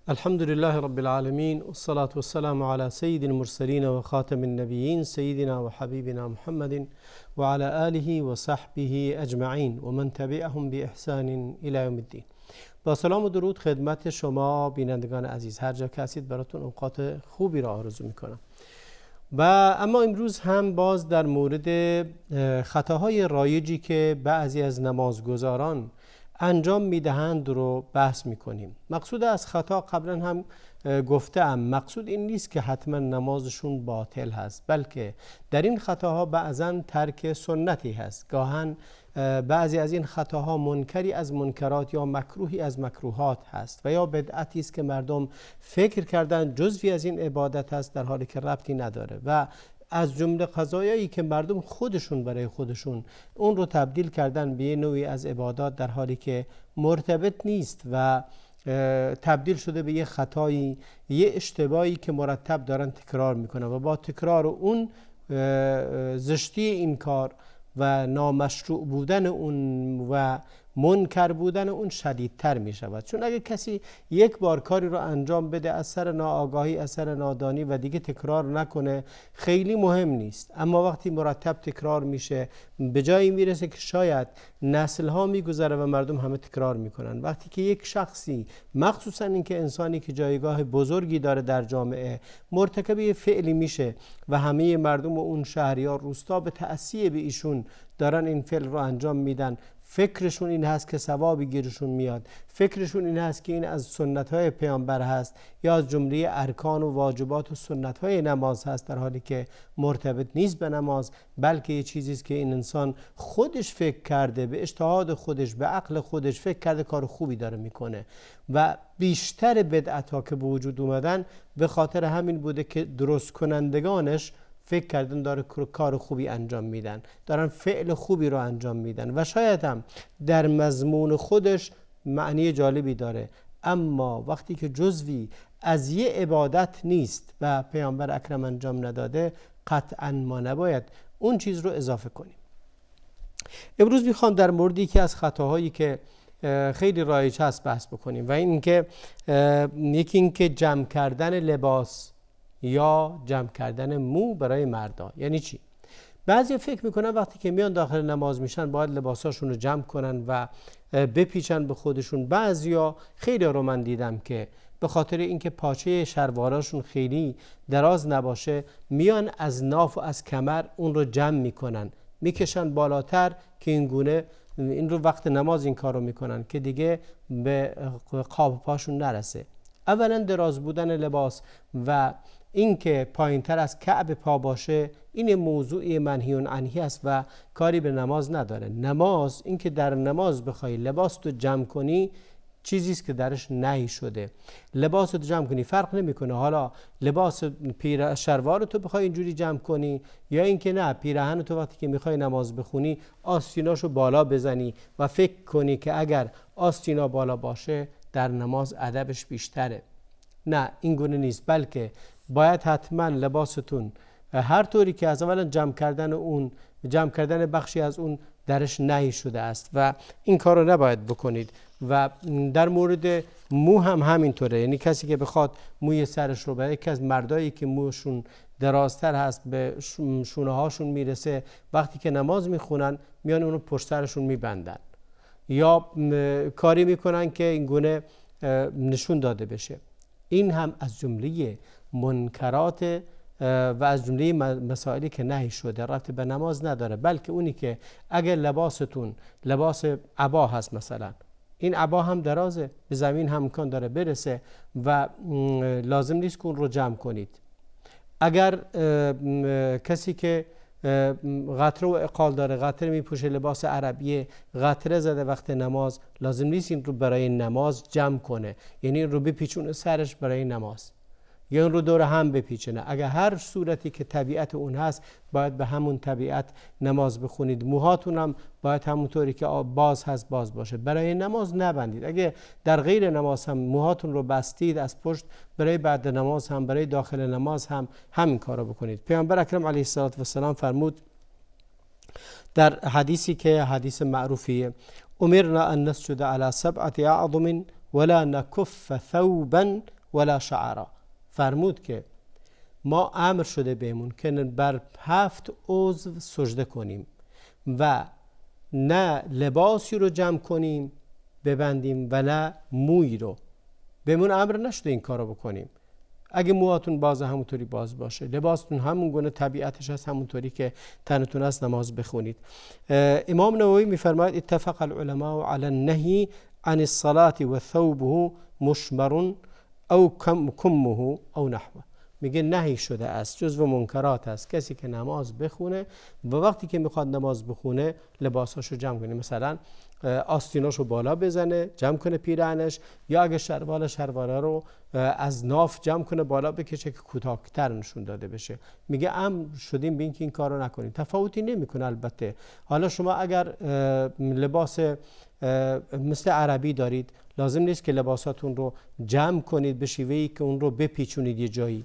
الحمد لله رب العالمين والصلاة والسلام على سيد المرسلين وخاتم النبيين سيدنا وحبيبنا محمد وعلى آله وصحبه أجمعين ومن تبعهم بإحسان إلى يوم الدين. با سلام و درود خدمت شما بینندگان عزیز، هر جا که هستید براتون اوقات خوبی را آرزو میکنم. و اما امروز هم باز در مورد خطاهای رایجی که بعضی از نمازگزاران انجام میدهند رو بحث میکنیم. مقصود از خطا قبلا هم گفتم، مقصود این نیست که حتما نمازشون باطل هست، بلکه در این خطاها بعضا ترک سنتی هست، گاهن بعضی از این خطاها منکری از منکرات یا مکروهی از مکروهات هست و یا بدعتی است که مردم فکر کردن جزوی از این عبادت هست در حالی که ربطی نداره و از جمله قضایایی که مردم خودشون برای خودشون اون رو تبدیل کردن به نوعی از عبادات در حالی که مرتبط نیست و تبدیل شده به یه خطایی، یه اشتباهی که مرتب دارن تکرار میکنن و با تکرار اون زشتی این کار و نامشروع بودن اون و منکر بودن اون شدیدتر می شود. چون اگه کسی یک بار کاری رو انجام بده از سر ناآگاهی، از سر نادانی و دیگه تکرار نکنه، خیلی مهم نیست. اما وقتی مرتب تکرار میشه به جایی میرسه که شاید نسل ها میگذره و مردم همه تکرار میکنن. وقتی که یک شخصی، مخصوصا اینکه انسانی که جایگاه بزرگی داره در جامعه، مرتکب فعلی میشه و همه مردم و اون شهریار روستا به تأثیر به ایشون دارن این فعل رو انجام میدن، فکرشون این هست که ثوابی گیرشون میاد، فکرشون این هست که این از سنت‌های پیامبر هست یا از جمله ارکان و واجبات و سنت‌های نماز هست، در حالی که مرتبط نیست به نماز، بلکه یه چیزی است که این انسان خودش فکر کرده، به اجتهاد خودش، به عقل خودش فکر کرده کار خوبی داره میکنه. و بیشتر بدعت‌ها که به وجود اومدن به خاطر همین بوده که درست کنندگانش فکر کردن داره کار خوبی انجام میدن، دارن فعل خوبی رو انجام میدن و شاید هم در مضمون خودش معنی جالبی داره، اما وقتی که جزوی از یه عبادت نیست و پیامبر اکرم انجام نداده، قطعا ما نباید اون چیز رو اضافه کنیم. امروز میخوام در موردی که از خطاهایی که خیلی رایج هست بحث بکنیم و یکی این که جمع کردن لباس یا جمع کردن مو برای مردا. یعنی چی؟ بعضی فکر میکنن وقتی که میان داخل نماز میشن باید لباساشون رو جمع کنن و بپیچن به خودشون. بعضیا خیلی رو من دیدم که به خاطر اینکه پاچه شلواراشون خیلی دراز نباشه، میان از ناف و از کمر اون رو جمع میکنن، میکشن بالاتر که این گونه این رو وقت نماز این کار رو میکنن که دیگه به قاب پاشون نرسه. اولا دراز بودن لباس و اینکه پایینتر از کعب پا باشه، این موضوع منهی عنه است و کاری به نماز نداره. نماز، اینکه در نماز بخوای لباس تو جمع کنی، چیزی است که درش نهی شده. لباس تو جمع کنی فرق نمیکنه حالا لباس شلوار تو بخوای اینجوری جمع کنی یا اینکه نه پیراهن تو وقتی که میخوای نماز بخونی آستیناشو بالا بزنی و فکر کنی که اگر آستینا بالا باشه در نماز ادبش بیشتره. نه، این گونه نیست، بلکه باید حتما لباستون هر طوری که از اولا جمع کردن بخشی از اون درش نهی شده است و این کار رو نباید بکنید. و در مورد مو هم همینطوره، یعنی کسی که بخواد موی سرش رو، برای یکی از مردایی که موشون درازتر هست به شونه هاشون میرسه، وقتی که نماز میخونن میان اونو پشت سرشون میبندن یا کاری میکنن که این گونه نشون داده بشه. این هم از جمله منکرات و از جمله مسائلی که نهی شده، ربط به نماز نداره، بلکه اونی که اگر لباستون لباس عبا هست، مثلا این عبا هم درازه، به زمین هم امکان داره برسه و لازم نیست که اون رو جمع کنید. اگر کسی که قطره و اقال داره، قطره میپوشه، لباس عربیه، قطره زده وقت نماز، لازم نیست این رو برای نماز جمع کنه، یعنی این رو بپیچونه سرش برای نماز یا این رو دور هم بپیچونه. اگر هر صورتی که طبیعت اون هست باید به همون طبیعت نماز بخونید. موهاتون هم باید همونطوری که باز هست باز باشه، برای نماز نبندید. اگه در غیر نماز هم موهاتون رو بستید از پشت، برای بعد نماز هم، برای داخل نماز هم همین کار رو بکنید. پیامبر اکرم علیه السلام فرمود در حدیثی که حدیث معروفیه: امرنا ان نسجد على 7 اعظم ولا نکف ثوبا ولا شعرا. فرمود که ما امر شده بهمون که بر 7 عضو سجده کنیم و نه لباسی رو جمع کنیم ببندیم و نه موی رو. بهمون امر نشده این کارو بکنیم. اگه موهاتون باز همونطوری باز باشه، لباستون همون گونه طبیعتش هست همونطوری که تنتون است نماز بخونید. امام نووی میفرماید اتفق العلماء على النهی عن الصلاة و ثوبه مشمر او کمه او نحوه. میگه نهی شده است، جزو منکرات است کسی که نماز بخونه و وقتی که میخواد نماز بخونه لباساشو جمع کنه، مثلا آستیناشو بالا بزنه جمع کنه پیرهنش، یا اگه شلواره رو از ناف جمع کنه بالا بکشه که کوتاه‌تر نشون داده بشه. میگه امر شدیم به اینکه این کارو نکنید. تفاوتی نمیکنه البته. حالا شما اگر لباس مثل عربی دارید لازم نیست که لباساتون رو جمع کنید به شیوهی که اون رو بپیچونید یه جایی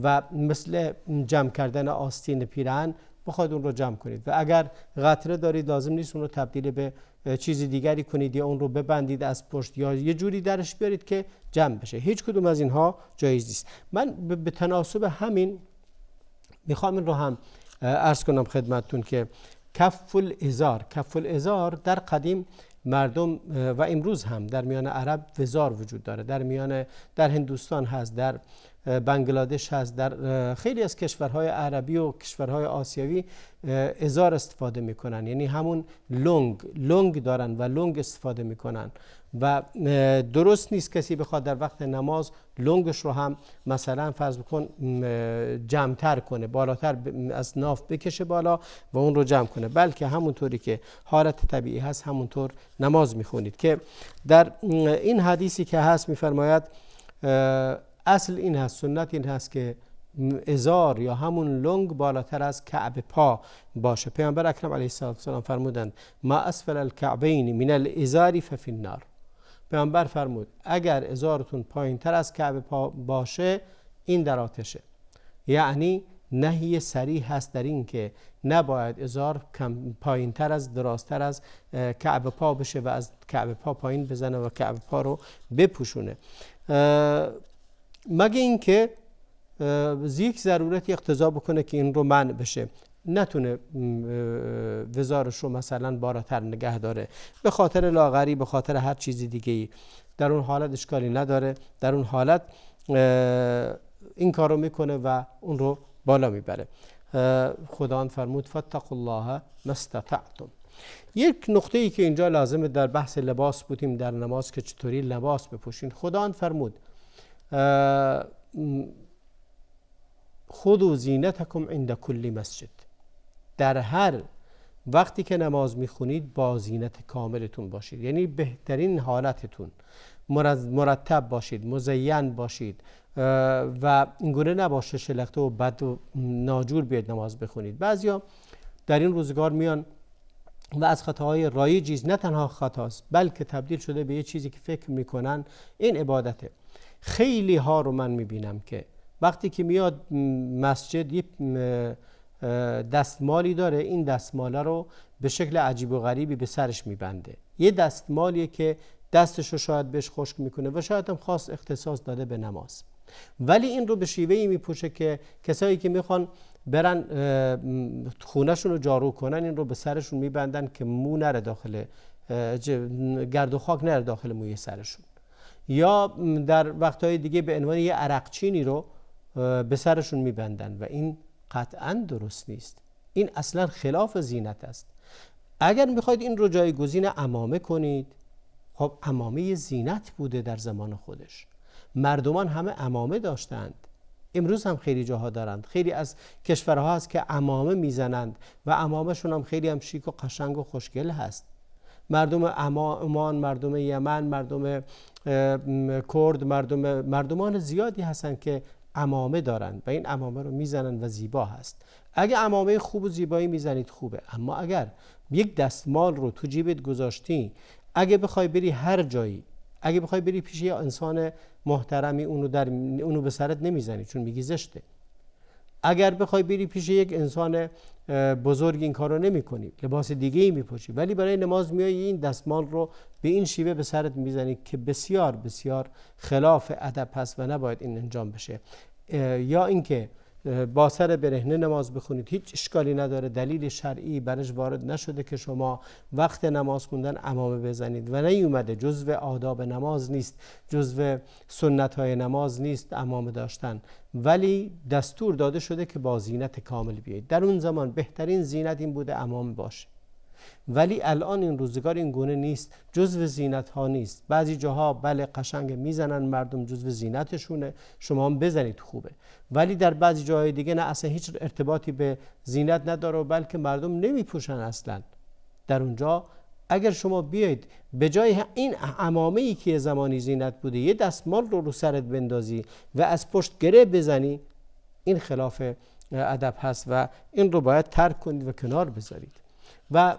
و مثل جمع کردن آستین پیرهن بخواید اون رو جمع کنید. و اگر قطره دارید لازم نیست اون رو تبدیل به چیز دیگری کنید یا اون رو ببندید از پشت یا یه جوری درش بیارید که جمع بشه. هیچ کدوم از اینها جایز نیست. من به تناسب همین میخوام این رو هم عرض کنم خدمتتون که کف الازار در قدیم مردم و امروز هم در میان عرب وزار وجود داره، در هندوستان هست، در بنگلادش هست، در خیلی از کشورهای عربی و کشورهای آسیوی ازار استفاده میکنن، یعنی همون لنگ دارن و لنگ استفاده میکنن و درست نیست کسی بخواد در وقت نماز لنگش رو هم مثلا فرض بکن جمع‌تر کنه، بالاتر از ناف بکشه بالا و اون رو جمع کنه، بلکه همونطوری که حالت طبیعی هست همونطور نماز میخونید. که در این حدیثی که هست میفرماید اصل این هست، سنت این هست که ازار یا همون لنگ بالاتر از کعب پا باشه. پیامبر اکرم علیه السلام فرمودند ما اسفل الکعبین من الازار ففی النار. پیامبر فرمود اگر ازارتون پایین تر از کعب پا باشه این در آتشه. یعنی نهی صریح هست در این که نباید ازار پایین تر از درازتر از کعب پا بشه و از کعب پا پایین بزنه و کعب پا رو بپوشونه، مگه اینکه یک ضرورتی اقتضا بکنه که این رو منع بشه، نتونه وزارش رو مثلا بالاتر نگه داره به خاطر لاغری، به خاطر هر چیزی دیگه‌ای، در اون حالت اشکالی نداره، در اون حالت این کار رو میکنه و اون رو بالا میبره. خداوند فرمود فاتقوا الله ما استطعتم. یک نقطه ای که اینجا لازمه در بحث لباس بودیم در نماز که چطوری لباس بپوشین. خداوند فرمود خذوا زینتکم عند کل مسجد. در هر وقتی که نماز میخونید با زینت کاملتون باشید، یعنی بهترین حالتتون، مرتب باشید، مزین باشید و اینگونه نباشه شلخته و بد و ناجور بیاد نماز بخونید. بعضیا در این روزگار میان و از خطاهای رایجی نه تنها خطاست بلکه تبدیل شده به یه چیزی که فکر میکنن این عبادته. خیلی ها رو من میبینم که وقتی که میاد مسجد یه دستمالی داره، این دستماله رو به شکل عجیب و غریبی به سرش میبنده. یه دستمالیه که دستش رو شاید بهش خشک میکنه و شاید هم خاص اختصاص داده به نماز، ولی این رو به شیوهی میپوشه که کسایی که میخوان برن خونهشون رو جارو کنن این رو به سرشون میبندن که مو نره داخل، گرد و خاک نره داخل موی سرشون، یا در وقتهای دیگه به عنوان یه عرقچینی رو به سرشون میبندن و این قطعا درست نیست. این اصلا خلاف زینت است. اگر میخواید این رو جایگزین عمامه کنید، خب عمامه زینت بوده در زمان خودش، مردمان همه عمامه داشتند، امروز هم خیلی جاها دارند. خیلی از کشورها هست که عمامه میزنند و عمامهشون هم خیلی هم شیک و قشنگ و خوشگل هست. مردم عمان، مردم یمن، مردم کرد، مردمان زیادی هستند که عمامه دارند و این عمامه رو میزنند و زیبا هست. اگه عمامه خوب و زیبایی میزنید خوبه، اما اگر یک دستمال رو تو جیبت گذاشتی، اگه بخوای بری هر جایی، اگه بخوای بری پیش یه انسان محترمی اونو به سرت نمیزنی چون میگی زشته. اگر بخوای بری پیش یک انسان بزرگ این کارو نمی‌کنی، لباس دیگه ای می‌پوشی، ولی برای نماز میای این دستمال رو به این شیوه به سرت میزنی که بسیار بسیار خلاف ادب هست و نباید این انجام بشه. یا اینکه با سر برهنه نماز بخونید، هیچ اشکالی نداره، دلیل شرعی برش وارد نشده که شما وقت نماز خوندن عمامه بزنید و نیومده، جزو آداب نماز نیست، جزو سنت های نماز نیست عمامه داشتن، ولی دستور داده شده که با زینت کامل بیایید. در اون زمان بهترین زینت این بوده عمامه باشه، ولی الان این روزگار این گونه نیست، جزو زینت ها نیست. بعضی جاها بله قشنگ میزنن مردم، جزو زینتشونه، شما هم بزنید خوبه، ولی در بعضی جاهای دیگه نه، اصلا هیچ ارتباطی به زینت نداره، بلکه مردم نمیپوشن اصلا. در اونجا اگر شما بیاید به جای این عمامه‌ای که زمانی زینت بوده یه دستمال رو سرت بندازی و از پشت گره بزنی، این خلاف ادب هست و این رو باید ترک کنید و کنار بذارید. و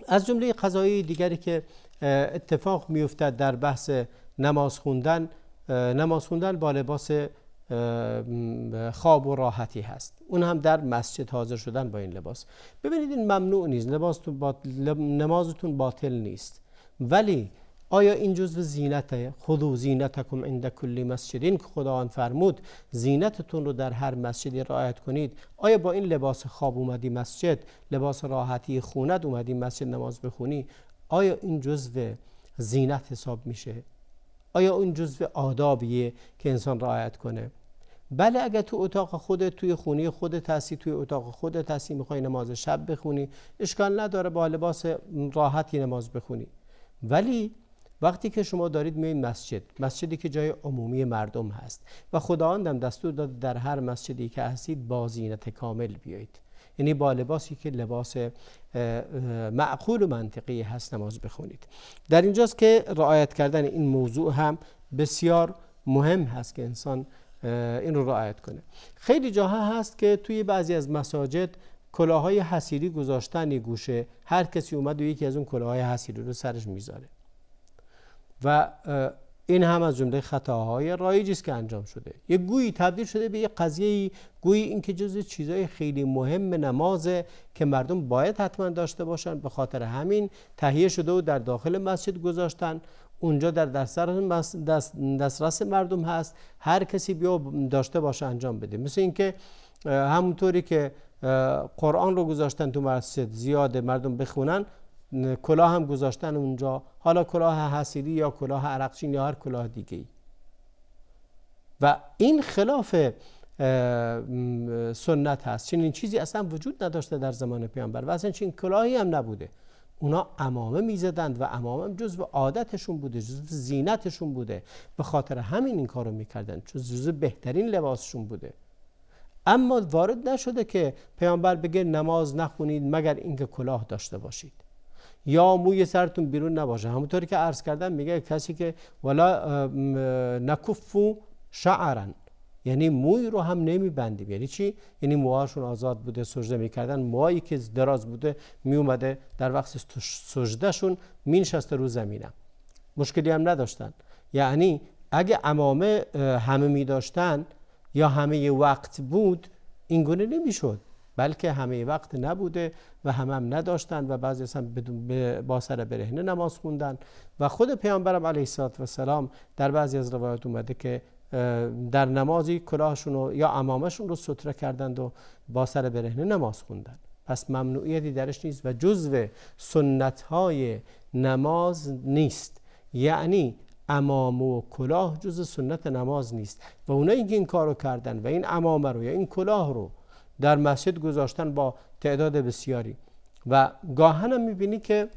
از جمله قضایای دیگری که اتفاق میافتد در بحث نماز خوندن با لباس خواب و راحتی هست. اون هم در مسجد حاضر شدن با این لباس. ببینید این ممنوع نیست، نمازتون باطل نیست، ولی آیا این جزو زینته؟ خذوا زینتکم عند کل مسجد، این که خداوند فرمود زینتتون رو در هر مسجدی رعایت کنید. آیا با این لباس خواب اومدی مسجد، لباس راحتی خونت اومدی مسجد نماز بخونی، آیا این جزو زینت حساب میشه؟ آیا این جزو آدابیه که انسان رعایت کنه؟ بله، اگر تو اتاق خودت، توی خونه خودت هستی، توی اتاق خودت هستی، میخوای نماز شب بخونی، اشکال نداره با لباس راحتی نماز بخونی. ولی وقتی که شما دارید میایید مسجدی که جای عمومی مردم هست و خداوند هم دستور داده در هر مسجدی که هستید با زینت کامل بیایید، یعنی با لباسی که لباس معقول و منطقی هست نماز بخونید. در اینجاست که رعایت کردن این موضوع هم بسیار مهم هست که انسان این رو رعایت کنه. خیلی جاها هست که توی بعضی از مساجد کلاههای حصیری گذاشتن یه گوشه، هر کسی اومد و یکی از اون کلاههای حصیری رو سرش میذاره و این هم از جمله خطاهای رایجی است که انجام شده. یه گویی تبدیل شده به یه قضیه، گویی این که جزو چیزای خیلی مهم نمازه که مردم باید حتما داشته باشن، به خاطر همین تهیه شده و در داخل مسجد گذاشتن، اونجا در دسترس مردم هست، هر کسی بیا داشته باشه انجام بده. مثل اینکه همونطوری که قرآن رو گذاشتن تو مسجد زیاد مردم بخونن، کلاه هم گذاشتن اونجا، حالا کلاه حصیری یا کلاه عرقچین یا هر کلاه دیگه‌ای. و این خلاف سنت هست. چنین چیزی اصلا وجود نداشته در زمان پیامبر و اصلا چنین کلاهی هم نبوده. اونا عمامه میزدند و عمامه جزو عادتشون بوده، جزو زینتشون بوده، به خاطر همین این کارو میکردن، جزو بهترین لباسشون بوده. اما وارد نشده که پیامبر بگه نماز نخونید مگر اینکه کلاه داشته باشید یا موی سرتون بیرون نباشه. همونطوری که عرض کردم میگه کسی که ولا نکفو شعرا، یعنی موی رو هم نمیبندیم. یعنی چی؟ یعنی موهاشون آزاد بوده، سجده میکردن، موهایی که دراز بوده میومده در وقت سجدهشون مینشسته رو زمینم، مشکلی هم نداشتن. یعنی اگه عمامه همه میداشتن یا همه وقت بود این گونه نمیشد، بلکه همه وقت نبوده و هم نداشتن و بعضی اصلا با سر برهنه نماز خوندن. و خود پیامبرم علیه السلام در بعضی از روایات اومده که در نمازی کلاهشون یا عمامشون رو ستره کردند و با سر برهنه نماز خوندن. پس ممنوعیتی درش نیست و جزو سنت‌های نماز نیست. یعنی عمامه و کلاه جزو سنت نماز نیست و اونایی که این کارو کردن و این عمامه رو یا این کلاه رو در مسجد گذاشتن با تعداد بسیاری و گاهن هم میبینی که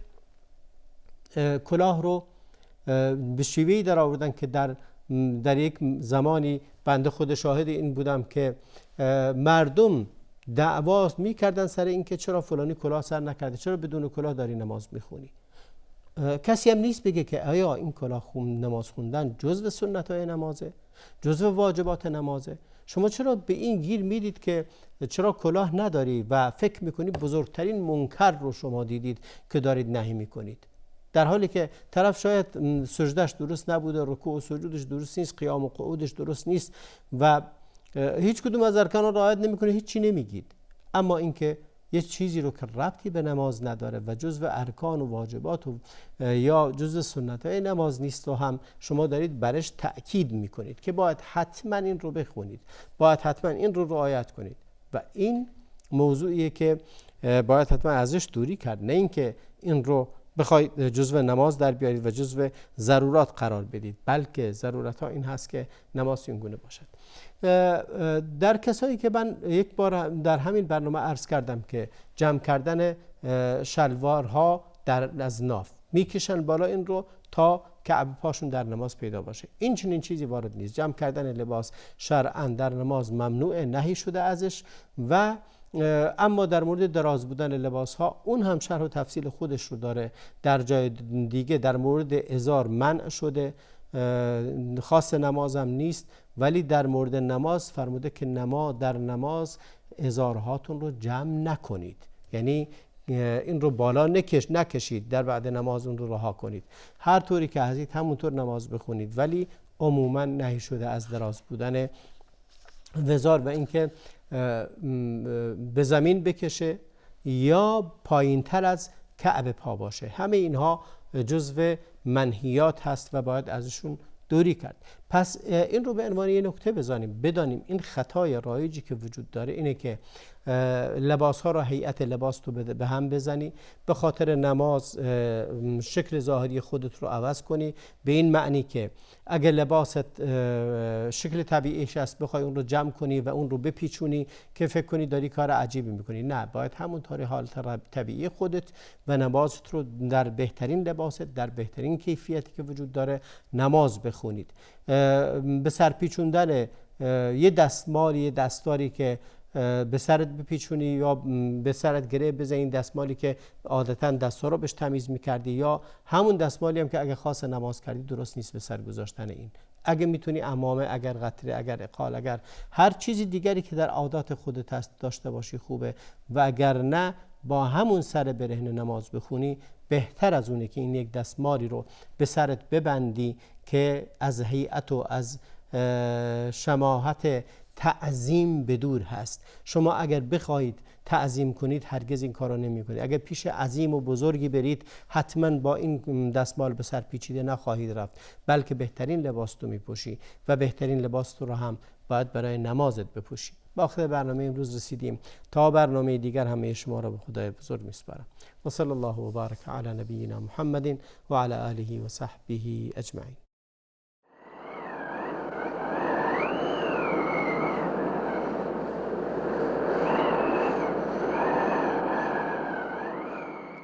کلاه رو به شیوهی در آوردن که در یک زمانی بنده خود شاهد این بودم که مردم دعوا میکردن سر این که چرا فلانی کلاه سر نکرده، چرا بدون کلاه داری نماز میخونی. کسی هم نیست بگه که آیا این کلاه نماز خوندن جزو سنت‌های نمازه، جزو واجبات نمازه. شما چرا به این گیر میدید که چرا کلاه نداری و فکر میکنید بزرگترین منکر رو شما دیدید که دارید نهی میکنید، در حالی که طرف شاید سجدش درست نبوده، رکوع و سجودش درست نیست، قیام و قعودش درست نیست و هیچ کدوم از ارکان رو رعایت نمیکنید، هیچ چی نمیگید. اما اینکه یه چیزی رو که ربطی به نماز نداره و جزو ارکان و واجبات و یا جزو سنت‌های نماز نیست و هم شما دارید برش تأکید میکنید که باید حتما این رو بخونید، باید حتما این رو رعایت کنید، و این موضوعیه که باید حتما ازش دوری کرد، نه اینکه این رو بخواید جزو نماز در بیارید و جزو ضرورات قرار بدید، بلکه ضرورت ها این هست که نماز این گونه باشد. در کسایی که من یک بار در همین برنامه عرض کردم که جمع کردن شلوارها از ناف میکشن بالا این رو تا کعب پاشون در نماز پیدا باشه، این چنین چیزی وارد نیست. جمع کردن لباس شرعاً در نماز ممنوع، نهی شده ازش. و اما در مورد دراز بودن لباس ها اون هم شرح و تفصیل خودش رو داره. در جای دیگه در مورد ازار منع شده، خاص نماز هم نیست، ولی در مورد نماز فرموده که در نماز ازارهاتون رو جمع نکنید، یعنی این رو بالا نکشید، در بعد نماز اون رو رها کنید. هر طوری که هستید همونطور نماز بخونید، ولی عموما نهی شده از دراز بودن وزار و اینکه به زمین بکشه یا پایین تر از کعب پا باشه. همه اینها جزو منهیات هست و باید ازشون دوری کرد. پس این رو به عنوان یه نکته بدانیم این خطای رایجی که وجود داره اینه که لباس ها را هیئت لباس تو به هم بزنی، به خاطر نماز شکل ظاهری خودت رو عوض کنی، به این معنی که اگه لباست شکل طبیعیش است بخوای اون رو جمع کنی و اون رو بپیچونی که فکر کنی داری کار عجیبی میکنی. نه، باید همونطوری حالت طبیعی خودت و نمازت رو در بهترین لباست، در بهترین کیفیتی که وجود داره نماز بخونید. به سر پیچوندن یه دستاری که به سرت بپیچونی یا به سرت گره بزنی، دستمالی که عادتاً دستا رو بهش تمیز میکردی، یا همون دستمالی هم که اگه خاص نماز کردی درست نیست به سر گذاشتن این. اگه میتونی عمامه، اگر قطره، اگر اقال، اگر هر چیزی دیگری که در عادات خودت هست داشته باشی خوبه، و اگر نه با همون سر برهنه نماز بخونی بهتر از اونه که این یک دستمالی رو به سرت ببندی که از هیئت و از شماحت تعظیم به دور هست. شما اگر بخواهید تعظیم کنید هرگز این کارو نمی کنید. اگر پیش عظیم و بزرگی برید حتما با این دستمال به سر پیچیده نخواهید رفت، بلکه بهترین لباس تو میپوشی و بهترین لباس تو رو هم باید برای نمازت بپوشی. با آخر برنامه امروز رسیدیم. تا برنامه دیگر همه شما را به خدای بزرگ میسپارم. و صلی الله و بارک علی نبینا محمد و علی آله و صحبه اجمعین.